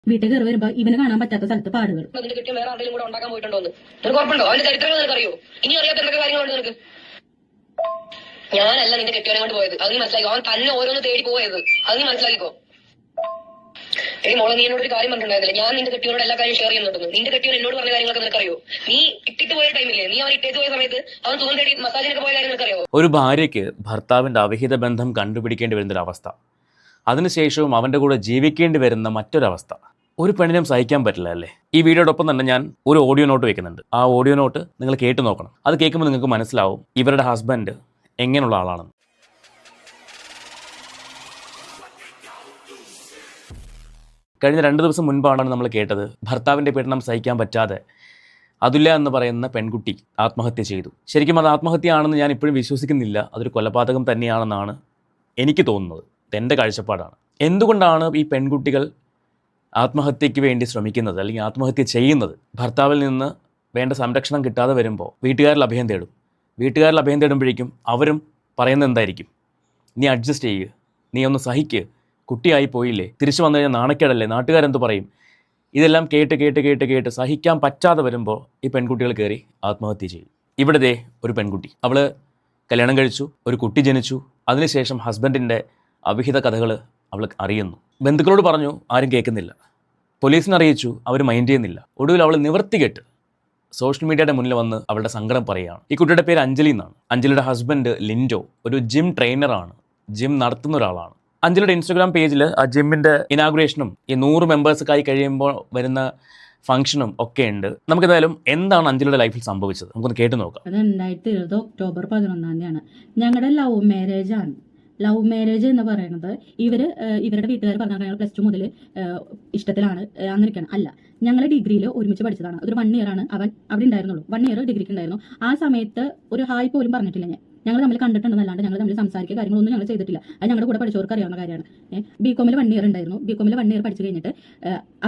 വീട്ടിൽ കയറി വരുമ്പോ ഇവന് കാണാൻ പറ്റാത്ത സ്ഥലത്ത് പാടുകൾ. അതിന്റെ കെട്ടിയ വേറെ ആരെങ്കിലും കൂടെ ഉണ്ടാക്കാൻ പോയിട്ടുണ്ടോ എന്ന് നിനക്ക് ഉറപ്പുണ്ടോ? അവന്റെ ചരിത്രങ്ങൾ നിനക്ക് അറിയോ? ഇനി അറിയാത്ത എന്തൊക്കെ കാര്യങ്ങളുണ്ട് നിനക്ക്? ഞാനല്ല നിന്റെ കെട്ടിയവനെ കൊണ്ട് പോയത്, അത് നീ മനസ്സിലാക്കി. അവൻ തന്നെ ഓരോന്ന് തേടി പോയത്, അത് നീ മനസ്സിലാക്കിക്കോ. എടി മോളെ, നീ എന്നോട് ഒരു കാര്യം പറഞ്ഞിട്ടുണ്ടായിരുന്നില്ല, ഞാൻ നിന്റെ കെട്ടിയോട് എല്ലാ കാര്യം ഷെയർ ചെയ്യുന്നുണ്ടെന്ന്. നിന്റെ കെട്ടിയോൻ എന്നോട് പറഞ്ഞ കാര്യങ്ങളൊക്കെ നിനക്കറിയോ? നീ ഇട്ടിട്ട് പോയ ടൈമില്ലേ, നീ അവൻ ഇട്ടേക്ക് പോയ സമയത്ത് അവൻ സുഖം തേടി മസാജിനൊക്കെ പോയ കാര്യം നിനക്കറിയോ? ഒരു ഭാര്യയ്ക്ക് ഭർത്താവിൻ്റെ അവിഹിത ബന്ധം കണ്ടുപിടിക്കേണ്ടി വരുന്നൊരവസ്ഥ, അതിനുശേഷവും അവൻ്റെ കൂടെ ജീവിക്കേണ്ടി വരുന്ന മറ്റൊരവസ്ഥ ഒരു പെണ്ണിനും സഹിക്കാൻ പറ്റില്ല അല്ലേ? ഈ വീഡിയോടൊപ്പം തന്നെ ഞാൻ ഒരു ഓഡിയോ നോട്ട് വെക്കുന്നുണ്ട്. ആ ഓഡിയോ നോട്ട് നിങ്ങൾ കേട്ടു നോക്കണം. അത് കേൾക്കുമ്പോൾ നിങ്ങൾക്ക് മനസ്സിലാവും ഇവരുടെ ഹസ്ബൻഡ് എങ്ങനെയുള്ള ആളാണെന്ന്. കഴിഞ്ഞ 2 ദിവസം മുൻപാണ് നമ്മൾ കേട്ടത്, ഭർത്താവിൻ്റെ പീഡനം സഹിക്കാൻ പറ്റാതെ അതുല്യ എന്ന് പറയുന്ന പെൺകുട്ടി ആത്മഹത്യ ചെയ്തു. ശരിക്കും അത് ആത്മഹത്യയാണെന്ന് ഞാൻ ഇപ്പോഴും വിശ്വസിക്കുന്നില്ല. അതൊരു കൊലപാതകം തന്നെയാണെന്നാണ് എനിക്ക് തോന്നുന്നത്. ഇതെൻ്റെ കാഴ്ചപ്പാടാണ്. എന്തുകൊണ്ടാണ് ഈ പെൺകുട്ടികൾ ആത്മഹത്യയ്ക്ക് വേണ്ടി ശ്രമിക്കുന്നത് അല്ലെങ്കിൽ ആത്മഹത്യ ചെയ്യുന്നത്? ഭർത്താവിൽ നിന്ന് വേണ്ട സംരക്ഷണം കിട്ടാതെ വരുമ്പോൾ വീട്ടുകാരിൽ അഭയം തേടും. വീട്ടുകാരിൽ അഭയം തേടുമ്പോഴേക്കും അവരും പറയുന്നത് എന്തായിരിക്കും? നീ അഡ്ജസ്റ്റ് ചെയ്യുക, നീ ഒന്ന് സഹിക്കുക, കുട്ടിയായി പോയില്ലേ, തിരിച്ചു വന്നു കഴിഞ്ഞാൽ നാണക്കേടല്ലേ, നാട്ടുകാരെന്ത് പറയും? ഇതെല്ലാം കേട്ട് കേട്ട് കേട്ട് കേട്ട് സഹിക്കാൻ പറ്റാതെ വരുമ്പോൾ ഈ പെൺകുട്ടികൾ കയറി ആത്മഹത്യ ചെയ്യും. ഇവിടുത്തെ ഒരു പെൺകുട്ടി, അവൾ കല്യാണം കഴിച്ചു, ഒരു കുട്ടി ജനിച്ചു. അതിനുശേഷം ഹസ്ബൻഡിൻ്റെ അവിഹിത കഥകൾ അവൾ അറിയുന്നു. ബന്ധുക്കളോട് പറഞ്ഞു, ആരും കേൾക്കുന്നില്ല. പോലീസിനെ അറിയിച്ചു, അവർ മൈൻഡ് ചെയ്യുന്നില്ല. ഒടുവിൽ അവൾ നിവർത്തികെട്ട് സോഷ്യൽ മീഡിയയുടെ മുന്നിൽ വന്ന് അവളുടെ സങ്കടം പറയുകയാണ്. ഈ കുട്ടിയുടെ പേര് അഞ്ജലി എന്നാണ്. അഞ്ജലിയുടെ ഹസ്ബൻഡ് ലിൻഡോ ഒരു ജിം ട്രെയിനറാണ്, ജിം നടത്തുന്ന ഒരാളാണ്. അഞ്ജലിയുടെ ഇൻസ്റ്റാഗ്രാം പേജിൽ ആ ജിമ്മിൻ്റെ ഇനാഗുറേഷനും ഈ 100 മെമ്പേഴ്സൊക്കെ കഴിയുമ്പോൾ വരുന്ന ഫംഗ്ഷനും ഒക്കെ ഉണ്ട്. നമുക്കെന്തായാലും എന്താണ് അഞ്ജലിയുടെ ലൈഫിൽ സംഭവിച്ചത് നമുക്കൊന്ന് കേട്ടു നോക്കാം. അത് 2020 ഒക്ടോബർ 11 ഞങ്ങളുടെ ലവ് മാരേജ് ആണ്. ലവ് മാരേജ് എന്ന് പറയുന്നത് ഇവരുടെ വീട്ടുകാർ പറഞ്ഞാൽ ഞങ്ങൾ +2 മുതൽ ഇഷ്ടത്തിലാണ് അങ്ങനെയൊക്കെയാണ്. അല്ല, ഞങ്ങൾ ഡിഗ്രിയിൽ ഒരുമിച്ച് പഠിച്ചതാണ്. അതൊരു 1 ഇയർ ആണ് അവൻ അവിടെ ഉണ്ടായിരുന്നുള്ളൂ. 1 ഇയർ ഡിഗ്രിക്ക് ഉണ്ടായിരുന്നു. ആ സമയത്ത് ഒരു ഹായ് പോലും പറഞ്ഞിട്ടില്ല. ഞങ്ങൾ തമ്മിൽ കണ്ടിട്ടുണ്ടെന്നല്ലാണ്ട് ഞങ്ങൾ തമ്മിൽ സംസാരിക്കുക കാര്യങ്ങളൊന്നും ഞങ്ങൾ ചെയ്തിട്ടില്ല. അത് ഞങ്ങളുടെ കൂടെ പഠിച്ചവർക്ക് അറിയാവുന്ന കാര്യമാണ്. ബികോമിൽ 1 ഇയർ ഉണ്ടായിരുന്നു. ബികോമിൽ 1 ഇയർ പഠിച്ചു കഴിഞ്ഞിട്ട്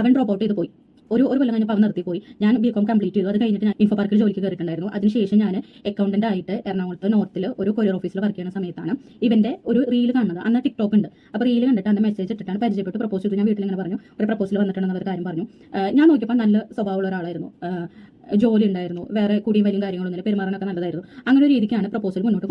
അവൻ ഡ്രോപ്പ് ഔട്ട് ചെയ്ത് പോയി. ഒരു കൊല്ലം കഴിഞ്ഞപ്പോൾ അവൻ നിർത്തിപ്പോയി. ഞാൻ ബികോം കംപ്ലീറ്റ് ചെയ്തു. അത് കഴിഞ്ഞിട്ട് ഞാൻ ഇൻഫോ പാർക്കിൽ ജോലിക്ക് കയറിയിട്ടുണ്ടായിരുന്നു. അതിനുശേഷം ഞാൻ അക്കൗണ്ടന്റ് ആയിട്ട് എറണാകുളത്ത് നോർത്തിൽ ഒരു കൊറിയർ ഓഫീസിൽ വർക്ക് ചെയ്യുന്ന സമയത്താണ് ഇവന്റെ ഒരു റീൽ കാണുന്നത്. അന്ന് ടിക്ടോക്ക് ഉണ്ട്. അപ്പോൾ റീൽ കണ്ടിട്ട് അന്ന് മെസ്സേജ് ഇട്ടിട്ടാണ് പരിചയപ്പെട്ട് പ്രപ്പോസ് ചെയ്തു. ഞാൻ വീട്ടിൽ ഇങ്ങനെ പറഞ്ഞു, ഒരു പ്രപ്പോസൽ വന്നിട്ടുണ്ടെന്ന് അവർ കാര്യം പറഞ്ഞു. ഞാൻ നോക്കിയപ്പോൾ നല്ല സ്വഭാവമുള്ള ഒരാളായിരുന്നു, ജോലി ഉണ്ടായിരുന്നു, വേറെ കുടിയും വലിയ കാര്യങ്ങളൊന്നുമില്ല, പെരുമാറാനൊക്കെ നല്ലതായിരുന്നു. അങ്ങനെ ഒരു രീതിക്കാണ് പ്രപ്പോസൽ മുന്നോട്ട്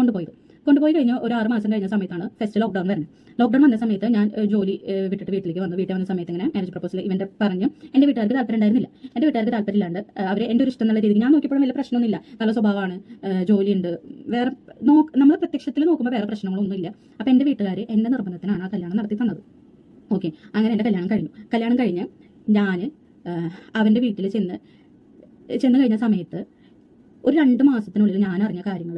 കൊണ്ടുപോയി കഴിഞ്ഞ് ഒരു 6 മാസം കഴിഞ്ഞ സമയത്താണ് ഫസ്റ്റ് ലോക്ക്ഡൌൺ വരുന്നത്. ലോക്ക്ഡൌൺ വന്ന സമയത്ത് ഞാൻ ജോലി വിട്ടിട്ട് വീട്ടിലേക്ക് വന്നു. വീട്ടിൽ വന്ന സമയത്ത് ഇങ്ങനെ മാരേജ് പ്രപ്പോസൽ ഇവന്റെ പറഞ്ഞു. എൻ്റെ വീട്ടുകാർക്ക് താല്പര്യം ഉണ്ടായിരുന്നില്ല. എൻ്റെ വീട്ടുകാർക്ക് താല്പര്യമില്ലാണ്ട് അവർ എൻ്റെ ഒരു ഇഷ്ടം എന്നുള്ള രീതിക്ക് ഞാൻ നോക്കിയപ്പോഴും വലിയ പ്രശ്നമൊന്നുമില്ല, നല്ല സ്വഭാവമാണ്, ജോലിയുണ്ട്, വേറെ നമ്മൾ പ്രത്യക്ഷത്തിൽ നോക്കുമ്പോൾ വേറെ പ്രശ്നങ്ങളൊന്നുമില്ല. അപ്പോൾ എൻ്റെ വീട്ടുകാർ എൻ്റെ നിർബന്ധത്തിനാണ് ആ കല്യാണം നടത്തി തന്നത്. ഓക്കെ, അങ്ങനെ എൻ്റെ കല്യാണം കഴിഞ്ഞ് ഞാൻ അവൻ്റെ വീട്ടിൽ ചെന്ന് കഴിഞ്ഞ സമയത്ത് ഒരു 2 മാസത്തിനുള്ളിൽ ഞാൻ അറിഞ്ഞ കാര്യങ്ങൾ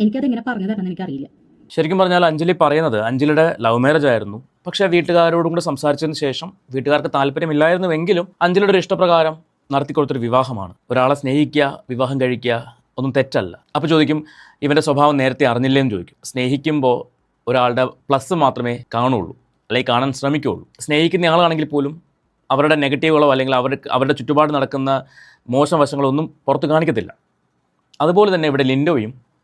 എനിക്കതെങ്ങനെ പറഞ്ഞു തരണം എനിക്കറിയില്ല. ശരിക്കും പറഞ്ഞാൽ അഞ്ജലി പറയുന്നത് അഞ്ജലിയുടെ ലവ് മാരേജ് ആയിരുന്നു. പക്ഷേ വീട്ടുകാരോടും കൂടെ സംസാരിച്ചതിന് ശേഷം വീട്ടുകാർക്ക് താല്പര്യമില്ലായിരുന്നുവെങ്കിലും അഞ്ജലിയുടെ ഒരു ഇഷ്ടപ്രകാരം നടത്തിക്കൊടുത്തൊരു വിവാഹമാണ്. ഒരാളെ സ്നേഹിക്കുക, വിവാഹം കഴിക്കുക ഒന്നും തെറ്റല്ല. അപ്പോൾ ചോദിക്കും, ഇവൻ്റെ സ്വഭാവം നേരത്തെ അറിഞ്ഞില്ലേന്ന് ചോദിക്കും. സ്നേഹിക്കുമ്പോൾ ഒരാളുടെ പ്ലസ് മാത്രമേ കാണുള്ളൂ, അല്ലെങ്കിൽ കാണാൻ ശ്രമിക്കുകയുള്ളൂ. സ്നേഹിക്കുന്ന ആളാണെങ്കിൽ പോലും അവരുടെ നെഗറ്റീവുകളോ അല്ലെങ്കിൽ അവരുടെ ചുറ്റുപാട് നടക്കുന്ന മോശം വശങ്ങളൊന്നും പുറത്ത് കാണിക്കത്തില്ല. അതുപോലെ തന്നെ ഇവിടെ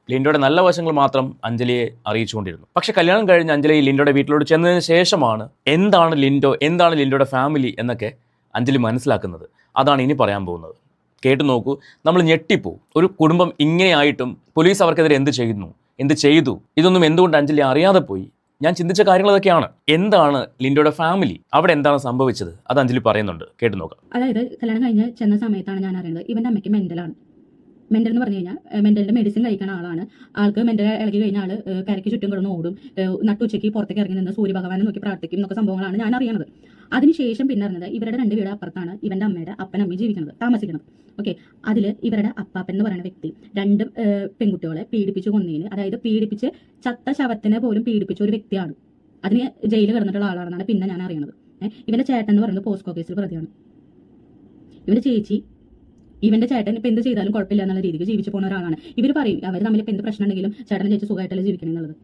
ലിൻഡോയുടെ നല്ല വശങ്ങൾ മാത്രം അഞ്ജലിയെ അറിയിച്ചുകൊണ്ടിരുന്നു. പക്ഷേ കല്യാണം കഴിഞ്ഞ് അഞ്ജലി ലിൻഡോയുടെ വീട്ടിലോട്ട് ചെന്നതിന് ശേഷമാണ് എന്താണ് ലിൻഡോയുടെ ഫാമിലി എന്നൊക്കെ അഞ്ജലി മനസ്സിലാക്കുന്നത്. അതാണ് ഇനി പറയാൻ പോകുന്നത്. കേട്ടു നോക്കൂ, നമ്മൾ ഞെട്ടിപ്പോവും. ഒരു കുടുംബം ഇങ്ങനെയായിട്ടും പോലീസ് അവർക്കെതിരെ എന്ത് ചെയ്തു, ഇതൊന്നും എന്തുകൊണ്ട് അഞ്ജലി അറിയാതെ പോയി? ഞാൻ ചിന്തിച്ച കാര്യങ്ങൾ അതൊക്കെയാണ്. എന്താണ് ലിൻഡോയുടെ ഫാമിലി, അവിടെ എന്താണ് സംഭവിച്ചത്, അത് അഞ്ജലി പറയുന്നുണ്ട്. കേട്ടു നോക്കാം. അതായത് കല്യാണം കഴിഞ്ഞ് ചെന്ന സമയത്താണ് ഞാൻ അറിയുന്നത് ഇവന്റെ അമ്മയ്ക്ക് മെന്റലാണ്. മെന്റൽ എന്ന് പറഞ്ഞു കഴിഞ്ഞാൽ മെന്റലിന്റെ മെഡിസിൻ കഴിക്കുന്ന ആളാണ്. ആൾക്ക് മെന്റൽ ഇളകി കഴിഞ്ഞ ആൾ കരയ്ക്ക് ചുറ്റും കിടന്ന് ഓടും, നട്ടുച്ചയ്ക്ക് പുറത്തേക്ക് ഇറങ്ങി നിന്ന് സൂര്യഭഗവാനെ നോക്കി പ്രാർത്ഥിക്കും എന്നൊക്കെ സംഭവങ്ങളാണ് ഞാൻ അറിയുന്നത്. അതിനുശേഷം പിന്നെ അറിഞ്ഞത് ഇവരുടെ 2 വീട് അപ്പുറത്താണ് ഇവന്റെ അമ്മയുടെ അപ്പനമ്മയും താമസിക്കുന്നത്. ഓക്കെ, അതിൽ ഇവരുടെ അപ്പാപ്പൻ എന്ന് പറയുന്ന വ്യക്തി 2 പെൺകുട്ടികളെ പീഡിപ്പിച്ച് കൊന്നതിന്, അതായത് പീഡിപ്പിച്ച് ചത്ത ശവത്തിനെ പോലും പീഡിപ്പിച്ച ഒരു വ്യക്തിയാണ്. അതിന് ജയിലിൽ കിടന്നിട്ടുള്ള ആളാണെന്നാണ് പിന്നെ ഞാൻ അറിയുന്നത്. ഇവന്റെ ചേട്ടൻ എന്ന് പറയുന്നത് പോസ്കോ കേസിൽ പ്രതിയാണ്. ഇവന്റെ ചേച്ചി ഇവന്റെ ചേട്ടൻ ഇപ്പം എന്ത് ചെയ്താലും കുഴപ്പമില്ല എന്നുള്ള രീതിക്ക് ജീവിച്ചു പോകുന്ന ഒരാളാണ്. ഇവർ പറയും അവർ തമ്മിൽ ഇപ്പം എന്ത് പ്രശ്നം ഉണ്ടെങ്കിലും ചേട്ടനും ചേച്ചി സുഖമായിട്ടല്ല ജീവിക്കണം എന്നുള്ളത്.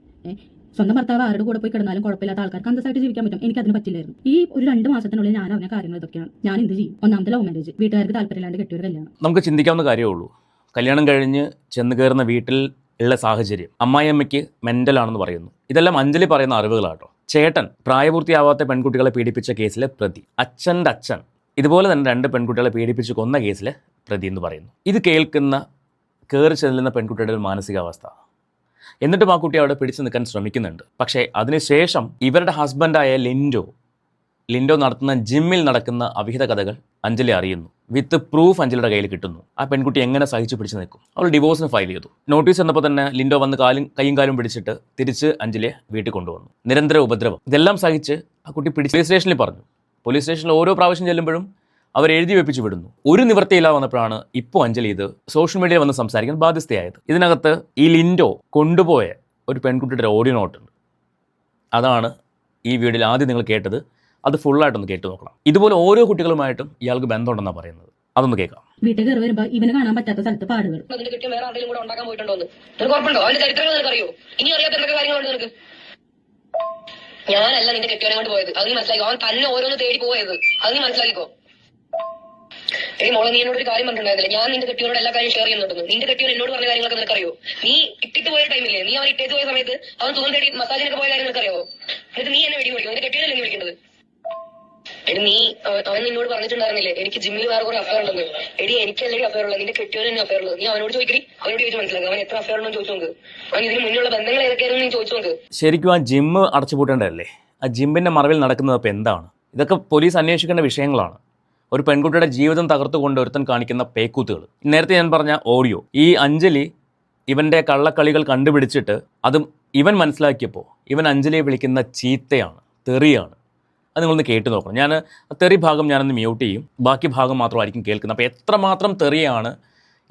സ്വന്തം ഭർത്താവ് ആരുടെ കൂടെ പോയി കിടന്നാലും കുഴപ്പമില്ലാത്ത ആൾക്കാർക്ക് അന്തസ്സായിട്ട് ജീവിക്കാൻ പറ്റും. എനിക്ക് അതിന് പറ്റില്ലായിരുന്നു. ഈ ഒരു 2 മാസത്തിനുള്ളിൽ ഞാൻ അറിഞ്ഞ കാര്യങ്ങൾ ഇതൊക്കെയാണ്. ഞാൻ എന്ത് ചെയ്യും? ഒന്നാമത്തെ ലവ് മാരേജ്, വീട്ടുകാർക്ക് താല്പര്യമില്ലാണ്ട് കെട്ടിയൊരു കല്യാണം. നമുക്ക് ചിന്തിക്കാവുന്ന കാര്യമേ ഉള്ളൂ. കല്യാണം കഴിഞ്ഞ് ചെന്ന് കയറുന്ന വീട്ടിൽ ഉള്ള സാഹചര്യം, അമ്മായിയമ്മയ്ക്ക് മെൻ്റലാണെന്ന് പറയുന്നു. ഇതെല്ലാം അഞ്ജലി പറയുന്ന അറിവുകളാട്ടോ. ചേട്ടൻ പ്രായപൂർത്തിയാവാത്ത പെൺകുട്ടികളെ പീഡിപ്പിച്ച കേസിലെ പ്രതി, അച്ഛൻ്റെ അച്ഛൻ ഇതുപോലെ തന്നെ 2 പെൺകുട്ടികളെ പീഡിപ്പിച്ച് കൊന്ന കേസിലെ പ്രതി എന്ന് പറയുന്നു. ഇത് കേൾക്കുന്ന കയറി ചെല്ലുന്ന പെൺകുട്ടിയുടെ ഒരു മാനസികാവസ്ഥ. എന്നിട്ടും ആ കുട്ടി അവിടെ പിടിച്ചു നിൽക്കാൻ ശ്രമിക്കുന്നുണ്ട്. പക്ഷേ അതിനുശേഷം ഇവരുടെ ഹസ്ബൻഡായ ലിൻഡോ നടത്തുന്ന ജിമ്മിൽ നടക്കുന്ന അവിഹിത കഥകൾ അഞ്ജലി അറിയുന്നു. വിത്ത് പ്രൂഫ് അഞ്ജലിയുടെ കയ്യിൽ കിട്ടുന്നു. ആ പെൺകുട്ടി എങ്ങനെ സഹിച്ചു പിടിച്ചു നിൽക്കും? അവൾ ഡിവോഴ്സിന് ഫയൽ ചെയ്തു. നോട്ടീസ് വന്നപ്പോൾ തന്നെ ലിൻഡോ വന്ന് കൈയും കാലും പിടിച്ചിട്ട് തിരിച്ച് അഞ്ജലിയെ വീട്ടിൽ കൊണ്ടുവന്നു. നിരന്തര ഉപദ്രവം. ഇതെല്ലാം സഹിച്ച് ആ കുട്ടി പോലീസ് സ്റ്റേഷനിൽ പറഞ്ഞു. പോലീസ് സ്റ്റേഷനിൽ ഓരോ പ്രാവശ്യം ചെല്ലുമ്പോഴും അവർ എഴുതി വെപ്പിച്ച് വിടുന്നു. ഒരു നിവൃത്തിയില്ല വന്നപ്പോഴാണ് ഇപ്പോൾ അഞ്ജലി ഇത് സോഷ്യൽ മീഡിയയിൽ വന്ന് സംസാരിക്കാൻ ബാധ്യസ്ഥയായത്. ഇതിനകത്ത് ഈ ലിൻഡോ കൊണ്ടുപോയ ഒരു പെൺകുട്ടിയുടെ ഓഡിയോ നോട്ടുണ്ട്. അതാണ് ഈ വീഡിയോയിൽ ആദ്യം നിങ്ങൾ കേട്ടത്. അത് ഫുള്ളായിട്ടൊന്ന് കേട്ട് നോക്കണം. ഇതുപോലെ ഓരോ കുട്ടികളുമായിട്ടും ഇയാൾക്ക് ബന്ധമുണ്ടെന്നാണ് പറയുന്നത്. അതൊന്ന് കേൾക്കാം. വീട്ടിൽ കയറി വരുമ്പോ ഇവന് കാണാൻ പറ്റാത്ത സ്ഥലത്ത് പാടുകൾ. അതിന്റെ കെട്ടിയ വേറെ ആരെങ്കിലും കൂടെ ഉണ്ടാക്കാൻ പോയിട്ടുണ്ടോ എന്ന് നിനക്ക് ഉറപ്പുണ്ടോ? അതിന്റെ ചരിത്രങ്ങൾ നിനക്ക് അറിയോ? ഇനി അറിയാത്ത എന്തൊക്കെ കാര്യങ്ങളുണ്ട് നിനക്ക്? ഞാനല്ല നിന്റെ കെട്ടിയവനെ കൊണ്ട് പോയത്, അത് നീ മനസ്സിലാക്കിക്കോ. അവൻ തന്നെ ഓരോന്ന് തേടി പോയത്, അത് നീ മനസ്സിലാക്കിക്കോ. മോളെ, നീ എന്നോട് ഒരു കാര്യം പറഞ്ഞിട്ടുണ്ടായിരുന്നില്ല, ഞാൻ നിന്റെ കെട്ടിയോട് എല്ലാ കാര്യം ഷെയർ ചെയ്യുന്നുണ്ടെന്ന്. നിന്റെ കെട്ടിയോൻ എന്നോട് പറഞ്ഞ കാര്യങ്ങളൊക്കെ നിനക്കറിയോ? നീ ഇട്ടിട്ട് പോയ ടൈമില്ലേ, നീ അവൻ ഇട്ടേക്ക് പോയ സമയത്ത് അവൻ സുഖം തേടി മസാജിനൊക്കെ പോയ കാര്യം നിനക്കറിയോ? എന്നിട്ട് നീ എന്നെ വെടി വിളിക്കും. നിന്റെ കെട്ടിയോനല്ലേ നീ വിളിക്കേണ്ടത്? എടി, അവൻ നിന്നോട് പറഞ്ഞിട്ടുണ്ടായിരുന്നില്ലേ എനിക്ക് ജിമ്മിൽ വേറെ കുറെ അഫയർ ഉണ്ടെന്ന്? എടി, എനിക്കല്ലേ അഫയർ ഉള്ളത്, നിന്റെ കെട്ടിയോൻ തന്നെ അഫയർ ഉള്ളത്. നീ അവനോട് ചോദിക്കടി, അവനോട് ചോദിച്ചു മനസ്സിലാക്കുക. അവൻ എത്ര അഫയർ ഉണ്ടെന്ന് ചോദിച്ചു നോക്ക്. അവൻ ഇതിന് മുന്നിലുള്ള ബന്ധങ്ങൾ ഏതൊക്കെയായിരുന്നു നീ ചോദിച്ചു നോക്ക്. ശരിക്കും ആ ജിമ്മ് അടച്ചുപൂട്ടേണ്ടതല്ലേ? ആ ജിമ്മിൻ്റെ മറവിൽ നടക്കുന്നത് അപ്പോൾ എന്താണ്? ഇതൊക്കെ പോലീസ് അന്വേഷിക്കേണ്ട വിഷയങ്ങളാണ്. ഒരു പെൺകുട്ടിയുടെ ജീവിതം തകർത്തുകൊണ്ട് ഒരുത്തൻ കാണിക്കുന്ന പേക്കൂത്തുകൾ. നേരത്തെ ഞാൻ പറഞ്ഞ ഓഡിയോ, ഈ അഞ്ജലി ഇവൻ്റെ കള്ളക്കളികൾ കണ്ടുപിടിച്ചിട്ട് അതും ഇവൻ മനസ്സിലാക്കിയപ്പോൾ ഇവൻ അഞ്ജലിയെ വിളിക്കുന്ന ചീത്തയാണ്, തെറിയാണ്. അത് നിങ്ങളൊന്ന് കേട്ട് നോക്കണം. ഞാൻ തെറി ഭാഗം ഞാനൊന്ന് മ്യൂട്ട് ചെയ്യും, ബാക്കി ഭാഗം മാത്രമായിരിക്കും കേൾക്കുന്നത്. അപ്പോൾ എത്രമാത്രം തെറിയാണ്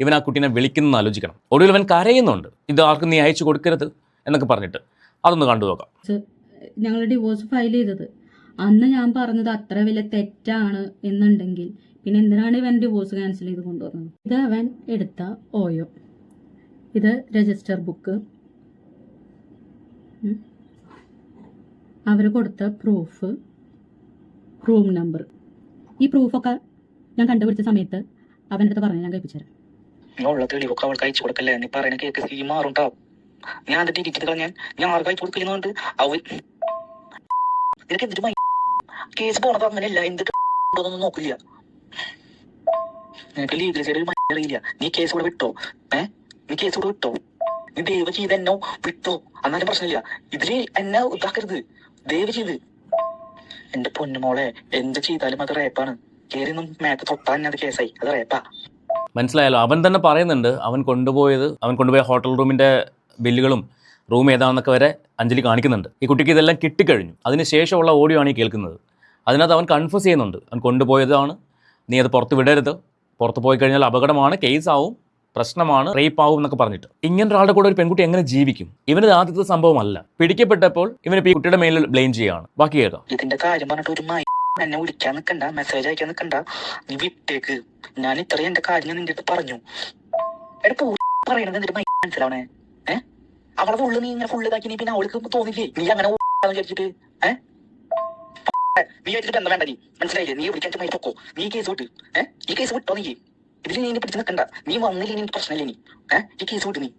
ഇവൻ ആ കുട്ടീനെ വിളിക്കുന്നതെന്ന് ആലോചിക്കണം. ഒടുവിൽ ഇവൻ കരയുന്നുണ്ട്, ഇത് ആർക്കും നീ അയച്ചു കൊടുക്കരുത് എന്നൊക്കെ പറഞ്ഞിട്ട്. അതൊന്ന് കണ്ടു നോക്കാം. ഞങ്ങൾ ഡിവോഴ്സ് ഫയൽ ചെയ്തത് അന്ന് ഞാൻ പറഞ്ഞത് അത്ര വലിയ തെറ്റാണ് എന്നുണ്ടെങ്കിൽ പിന്നെ എന്തിനാണ് ഇവൻ ഡിവോഴ്സ് ക്യാൻസൽ ചെയ്ത് കൊണ്ടുവന്നത്? ഇത് അവൻ എടുത്ത ഓയോ, ഇത് രജിസ്റ്റർ ബുക്ക്, അവർ കൊടുത്ത പ്രൂഫ്, റൂം നമ്പർ. ഈ പ്രൂഫൊക്കെ ഞാൻ കണ്ടുപിടിച്ച സമയത്ത് അവൻ്റെ അടുത്ത് പറഞ്ഞു, ഞാൻ കഴിപ്പിച്ചു തരാം. ഉള്ള തെളിവൊക്കെ അവൾക്ക് അയച്ചു കൊടുക്കല്ലേ? നീ പറയുന്ന കേക്ക് ഈ മാറുണ്ടാ? ഞാൻ അത് ഡിലീറ്റ് ചെയ്ത് കളഞ്ഞാൽ ഞാൻ ആർക്ക് അയച്ചു കൊടുക്കുന്നുണ്ട്? അവൻ നിനക്ക് എന്തിനു കേസ് പോണത് അങ്ങനെയല്ല, എന്തൊന്നും നോക്കില്ല. നിനക്ക് ലീഗൽ സൈഡ് അറിയില്ല. നീ കേസ് കൂടെ വിട്ടോ? നീ കേസ് കൂടെ വിട്ടോ? നീ ദയവ് ചെയ്ത് എന്നോ വിട്ടോ, എന്നാലും പ്രശ്നമില്ല. ഇതില് എന്നെ ഇതാക്കരുത് ദയവ് ചെയ്ത്. എന്റെ പൊന്നുമോളെ, എന്ത് ചെയ്താലും അത് റേപ്പാണ്. കേറിയൊന്നും മേത്ത് തൊട്ടാൻ അത് കേസായി, അത് റേപ്പാ. മനസ്സിലായല്ലോ? അവൻ തന്നെ പറയുന്നുണ്ട് അവൻ കൊണ്ടുപോയ ഹോട്ടൽ റൂമിൻ്റെ ബില്ലുകളും റൂം ഏതാണെന്നൊക്കെ വരെ അഞ്ജലി കാണിക്കുന്നുണ്ട്. ഈ കുട്ടിക്ക് ഇതെല്ലാം കിട്ടിക്കഴിഞ്ഞു. അതിനുശേഷമുള്ള ഓഡിയോ ആണ് ഈ കേൾക്കുന്നത്. അതിനകത്ത് അവൻ കൺഫ്യൂസ് ചെയ്യുന്നുണ്ട്. അവൻ കൊണ്ടുപോയതാണ്, നീ അത് പുറത്ത് വിടരുത്, പുറത്ത് പോയി കഴിഞ്ഞാൽ അപകടമാണ്, കേസാവും, പ്രശ്നമാണ്, റേപ്പ് ആവും എന്നൊക്കെ പറഞ്ഞിട്ട്. ഇങ്ങനൊരാളുടെ കൂടെ ഒരു പെൺകുട്ടി എങ്ങനെ ജീവിക്കും? ഇവനത് ആദ്യത്തെ സംഭവമല്ല. പിടിക്കപ്പെട്ടപ്പോൾ ഇവനിപ്പോൾ ഈ കുട്ടിയുടെ മേലിൽ ബ്ലെയിം ചെയ്യുകയാണ്. ബാക്കി കേൾക്കാം. ഇതിന്റെ കാര്യം പറഞ്ഞിട്ട് ഒരു എന്നെ വിളിക്കാൻ നിൽക്കണ്ട, മെസ്സേജ് അയക്കാൻ നിൽക്കണ്ട, നീ വിട്ടേക്ക്. ഞാൻ ഇത്രയും എന്റെ കാര്യം ഞാൻ നിന്റെ അടുത്ത് പറഞ്ഞു. എടാ പറയണത് എന്നിട്ട് മനസ്സിലാവണേ? അവളെ ഫുള്ള് നീ ഇങ്ങനെ ഫുള്ള് ഇതാക്കി, നീ പിന്നെ അവൾക്ക് തോന്നില്ലേ നീ അങ്ങനെ വിചാരിച്ചിട്ട്? നീ വെച്ചിട്ട് ബന്ധം വേണ്ട, നീ മനസ്സിലായില്ലേ? നീ വിളിക്കാൻ ചുമ്മാ പൊക്കോ, നീ കേസ് വിട്ട്. ഈ കേസ് വിട്ടോ? നീ ഇതിൽ നീ പിടിച്ച് നിൽക്കണ്ട. നീ വന്നില്ലേ എനിക്ക് പ്രശ്നമില്ല. നീ ഈ കേസ് വിട്ട്. നീ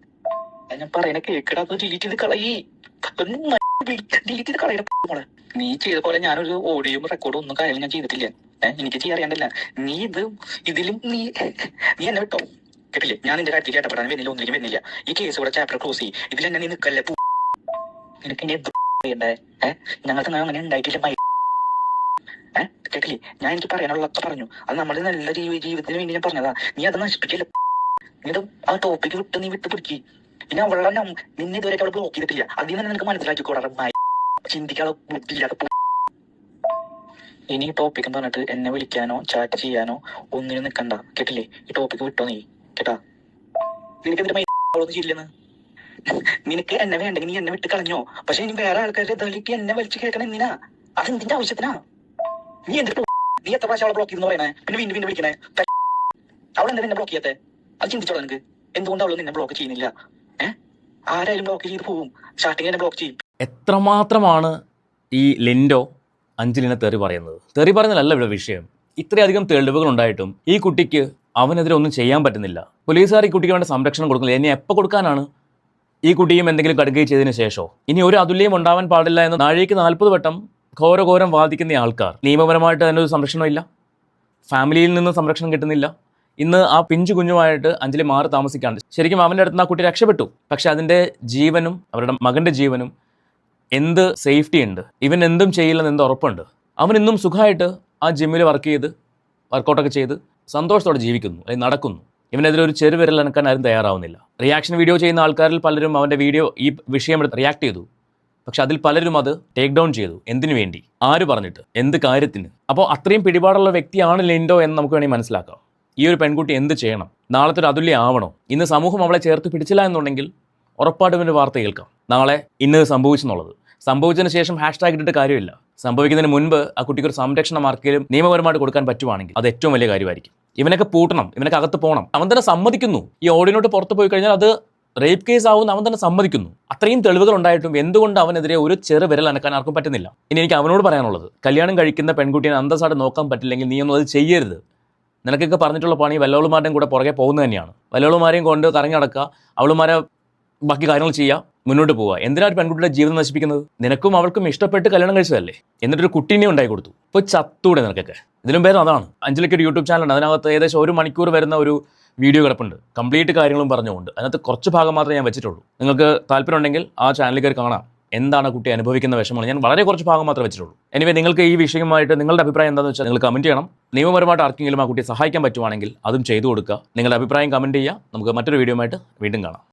ഞാൻ പറയണ കേക്കടാ, ഡിലീറ്റ് ചെയ്ത് കളയി, ഡിലീറ്റ് ചെയ്ത് കളയണ മോളെ. നീ ചെയ്ത പോലെ ഞാനൊരു ഓഡിയോ റെക്കോർഡോ ഒന്നും കാര്യം ഞാൻ ചെയ്തിട്ടില്ല. എനിക്ക് ചെയ്യാറിയണ്ടല്ല. നീ ഇതിലും നീ എന്നെ വിട്ടോ, കേട്ടില്ലേ? ഞാൻ നിന്റെ കാര്യത്തിൽ കേട്ടപ്പെടാൻ വരുന്നില്ല, ഒന്നിനും വരുന്നില്ല. ഈ കേസ് കൂടെ ചാപ്റ്റർ ക്ലോസ് ചെയ്യും. ഇതിൽ തന്നെ നീ നിൽക്കല്ലേ? നിനക്ക് ഇനി ചെയ്യണ്ടേ? ഞങ്ങൾക്ക് അങ്ങനെ ഉണ്ടായിട്ടില്ല. കേട്ടില്ലേ? ഞാൻ എനിക്ക് പറയാനുള്ളതൊക്കെ പറഞ്ഞു. അത് നമ്മുടെ നല്ല ജീവിതത്തിന് വേണ്ടി ഞാൻ പറഞ്ഞതാ. നീ അത് നശിപ്പിക്കില്ല. നീ ആ ടോപ്പിക്ക് വിട്ട് നീ വിട്ട് പിടിക്കി. പിന്നെ അവളെ നിന്നെ ഇതുവരെ അവൾ ബ്ലോക്ക് ചെയ്തിട്ടില്ല. അതിൽ നിന്ന് നിനക്ക് മനസ്സിലാക്കിക്കോടാ, ചിന്തിക്കാതെ ബുദ്ധിയില്ലാതെ. ഇനി ഈ ടോപ്പിക്ക് പറഞ്ഞിട്ട് എന്നെ വിളിക്കാനോ ചാറ്റ് ചെയ്യാനോ ഒന്നിനും നിൽക്കണ്ട, കേട്ടില്ലേ? ഈ ടോപ്പിക്ക് വിട്ടോ നീ, കേട്ടാ? നിനക്ക് എന്തിനാ ചെയ്യില്ലെന്ന്? നിനക്ക് എന്നെ വേണ്ടെങ്കിൽ നീ എന്നെ വിട്ട് കളഞ്ഞോ. പക്ഷെ ഇനി വേറെ ആൾക്കാരുടെ ഇതാലേക്ക് എന്നെ വലിച്ചു കേൾക്കണം. എന്തിനാ? അതെന്തിന്റെ ആവശ്യത്തിനാ? നീ എന്തിട്ട് നീ എത്ര പ്രാവശ്യം അവളെ ബ്ലോക്ക് ചെയ്തെന്ന് പറയണേ? പിന്നെ വീണ്ടും വിളിക്കണേ? അവളെന്താ നിന്നെ ബ്ലോക്ക് ചെയ്യാത്തെ? അത് ചിന്തിച്ചോളൂ നിനക്ക്. എന്തുകൊണ്ട് അവള് നിന്നെ ബ്ലോക്ക് ചെയ്യുന്നില്ല? ആരായാലും ബ്ലോക്ക് ചെയ്ത് പോവും. സ്റ്റാർട്ടിങ് തന്നെ ബ്ലോക്ക് ചെയ്യും. എത്രമാത്രമാണ് ഈ ലിൻഡോ അഞ്ജലിനെ തെറി പറയുന്നത്? തെറി പറയുന്നതല്ല ഇവിടെ വിഷയം. ഇത്രയധികം തെളിവുകൾ ഉണ്ടായിട്ടും ഈ കുട്ടിക്ക് അവനെതിരെ ഒന്നും ചെയ്യാൻ പറ്റുന്നില്ല. പോലീസുകാർ ഈ കുട്ടിക്ക് വേണ്ട സംരക്ഷണം കൊടുക്കുന്നില്ല. എന്നെ എപ്പോൾ കൊടുക്കാനാണ്? ഈ കുട്ടിയും എന്തെങ്കിലും കടുകയും ചെയ്തതിന് ശേഷമോ ഇനി ഒരു അതുല്യം ഉണ്ടാവാൻ പാടില്ല എന്ന് നാഴേക്ക് 40 വട്ടം ഘോരഘോരം വാദിക്കുന്ന ആൾക്കാർ നിയമപരമായിട്ട് അതിനൊരു സംരക്ഷണമില്ല, ഫാമിലിയിൽ നിന്ന് സംരക്ഷണം കിട്ടുന്നില്ല. ഇന്ന് ആ പിഞ്ചു കുഞ്ഞുമായിട്ട് അഞ്ജലി മാറി താമസിക്കാണ്ട് ശരിക്കും അവൻ്റെ അടുത്ത് ആ കുട്ടി രക്ഷപ്പെട്ടു. പക്ഷെ അതിൻ്റെ ജീവനും അവരുടെ മകൻ്റെ ജീവനും എന്ത് സേഫ്റ്റി ഉണ്ട്, ഇവൻ എന്തും ചെയ്യില്ലെന്ന് എന്ത് ഉറപ്പുണ്ട്? അവൻ ഇന്നും സുഖമായിട്ട് ആ ജിമ്മിൽ വർക്ക് ചെയ്ത് വർക്കൗട്ടൊക്കെ ചെയ്ത് സന്തോഷത്തോടെ ജീവിക്കുന്നു, അല്ലെങ്കിൽ നടക്കുന്നു. ഇവനെതിരെ ഒരു ചെറുവിരൽ അനക്കാൻ ആരും തയ്യാറാവുന്നില്ല. റിയാക്ഷൻ വീഡിയോ ചെയ്യുന്ന ആൾക്കാരിൽ പലരും അവൻ്റെ വീഡിയോ ഈ വിഷയം എടുത്ത് റിയാക്ട് ചെയ്തു. പക്ഷെ അതിൽ പലരും അത് ടേക്ക് ഡൗൺ ചെയ്തു. എന്തിനു വേണ്ടി, ആര് പറഞ്ഞിട്ട്, എന്ത് കാര്യത്തിന്? അപ്പോൾ അത്രയും പിടിപാടുള്ള വ്യക്തിയാണ് ലിൻഡോ എന്ന് നമുക്ക് വേണമെങ്കിൽ മനസ്സിലാക്കാം. ഈ ഒരു പെൺകുട്ടി എന്ത് ചെയ്യണം? നാളത്തെ ഒരു അതുല്യം ആവണോ? ഇന്ന് സമൂഹം അവളെ ചേർത്ത് പിടിച്ചില്ല എന്നുണ്ടെങ്കിൽ ഉറപ്പായിട്ടും ഒരു വാർത്ത കേൾക്കാം, നാളെ ഇന്നത് സംഭവിച്ചെന്നുള്ളത്. സംഭവിച്ചതിന് ശേഷം ഹാഷ്ടാഗ് ഇട്ടിട്ട് കാര്യമില്ല. സംഭവിക്കുന്നതിന് മുൻപ് ആ കുട്ടിക്ക് ഒരു സംരക്ഷണം ആർക്കെങ്കിലും നിയമപരമായിട്ട് കൊടുക്കാൻ പറ്റുവാണെങ്കിൽ അത് ഏറ്റവും വലിയ കാര്യമായിരിക്കും. ഇവനൊക്കെ പൂട്ടണം, ഇവനൊക്കെ അകത്ത് പോകണം. അവൻ തന്നെ സമ്മതിക്കുന്നു. ഈ ഓഡിയോട്ട് പുറത്ത് പോയി കഴിഞ്ഞാൽ അത് റേപ്പ് കേസ് ആവുന്ന അവൻ തന്നെ സമ്മതിക്കുന്നു. അത്രയും തെളിവുകൾ ഉണ്ടായിട്ടും എന്തുകൊണ്ട് അവനെതിരെ ഒരു ചെറു വിരൽ അനക്കാൻ ആർക്കും പറ്റുന്നില്ല? ഇനി എനിക്ക് അവനോട് പറയാനുള്ളത്, കല്യാണം കഴിക്കുന്ന പെൺകുട്ടിയെ അന്തസ്സായിട്ട് നോക്കാൻ പറ്റില്ലെങ്കിൽ നീ ഒന്നും അത് ചെയ്യരുത്. നിനക്കൊക്കെ പറഞ്ഞിട്ടുള്ള പണി വല്ലവളുമാരുടെയും കൂടെ പുറകെ പോകുന്നത് തന്നെയാണ്. വല്ലവളുമാരെയും കൊണ്ട് കറങ്ങി നടക്കുക, അവളുമാരെ ബാക്കി കാര്യങ്ങൾ ചെയ്യുക, മുന്നോട്ട് പോവുക. എന്തിനാണ് പെൺകുട്ടിയുടെ ജീവിതം നശിപ്പിക്കുന്നത്? നിനക്കും അവൾക്കും ഇഷ്ടപ്പെട്ട് കല്യാണം കഴിച്ചതല്ലേ, എന്നിട്ടൊരു കുട്ടീനെ ഉണ്ടായി കൊടുത്തു. ഇപ്പോൾ ചത്തൂടെ നിനക്കൊക്കെ? ഇതിലും പേര് അതാണ്. അഞ്ജലിക്ക് ഒരു യൂട്യൂബ് ചാനലുണ്ട്, അതിനകത്ത് ഏകദേശം 1 മണിക്കൂർ വരുന്ന ഒരു വീഡിയോ കിടപ്പുണ്ട്, കംപ്ലീറ്റ് കാര്യങ്ങളും പറഞ്ഞുകൊണ്ട്. അതിനകത്ത് കുറച്ച് ഭാഗം മാത്രമേ ഞാൻ വെച്ചിട്ടുള്ളൂ. നിങ്ങൾക്ക് താല്പര്യം ഉണ്ടെങ്കിൽ ആ ചാനലിൽ കയറി കാണാം എന്താണ് കുട്ടി അനുഭവിക്കുന്ന വിഷമങ്ങൾ. ഞാൻ വളരെ കുറച്ച് ഭാഗം മാത്രമേ വെച്ചിട്ടുള്ളൂ. എനിവേ, നിങ്ങൾക്ക് ഈ വിഷയമായിട്ട് നിങ്ങളുടെ അഭിപ്രായം എന്താണെന്ന് വെച്ചാൽ നിങ്ങൾ കമൻറ്റ് ചെയ്യണം. നിയമപരമായിട്ട് ആർക്കെങ്കിലും ആ കുട്ടിയെ സഹായിക്കാൻ പറ്റുവാണെങ്കിൽ അതും ചെയ്തു കൊടുക്കുക. നിങ്ങളുടെ അഭിപ്രായം കമൻറ്റ് ചെയ്യുക. നമുക്ക് മറ്റൊരു വീഡിയോ ആയിട്ട് വീണ്ടും കാണാം.